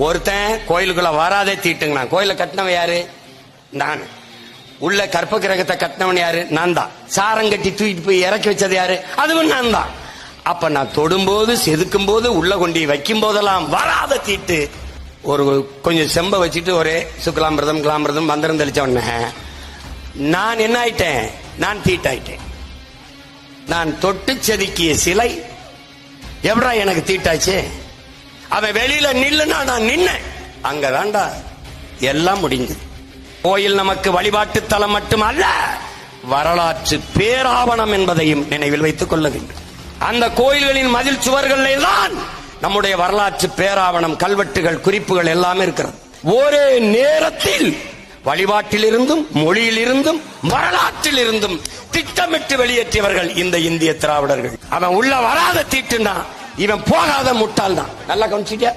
ஒருத்தன் கோயிலுக்குள்ள வராதே தீட்டுங்க. கோயில கட்டினவன் யாரு? நான். உள்ள கற்ப கிரகத்தை கட்டினவன் யாரு? நான் தான். சாரம் கட்டி தூக்கிட்டு போய் இறக்கி வச்சது யாரு? அதுவும் நான் தான். அப்ப நான் தொடும்போது செதுக்கும் போது உள்ள கொண்டு வைக்கும் போதெல்லாம் வராத தீட்டு. ஒரு கொஞ்சம் செம்ப வச்சுட்டு ஒரே சுக்லாமிரதம் கிளாமிரதம் மந்திரம் தெளிச்சவன நான் என்ன ஆயிட்டேன்? நான் தீட்டாயிட்டேன். நான் தொட்டு செதுக்கிய சிலை எப்படா எனக்கு தீட்டாச்சு? அவன் வெளியில நில்லுனா நான் நின்னேன். அங்கதான்டா எல்லாம் முடிஞ்சது. கோயில் நமக்கு வழிபாட்டு தலம் மட்டுமல்ல, வரலாற்று பேராவணம் என்பதையும் நினைவில் வைத்துக் கொள்ள வேண்டும். அந்த கோயில்களின் மதில் சுவர்களிலே தான் நம்முடைய வரலாற்று பேராவணம், கல்வெட்டுகள், குறிப்புகள் எல்லாமே இருக்கிறது. ஒரே நேரத்தில் வழிபாட்டிலிருந்தும் மொழியிலிருந்தும் வரலாற்றில் இருந்தும் திட்டமிட்டு வெளியேற்றியவர்கள் இந்த இந்திய திராவிடர்கள். அவன் உள்ள வராத தீட்டுனா இவன் போகாத முட்டாள் தான். நல்லா கவனிச்சிட்டியா?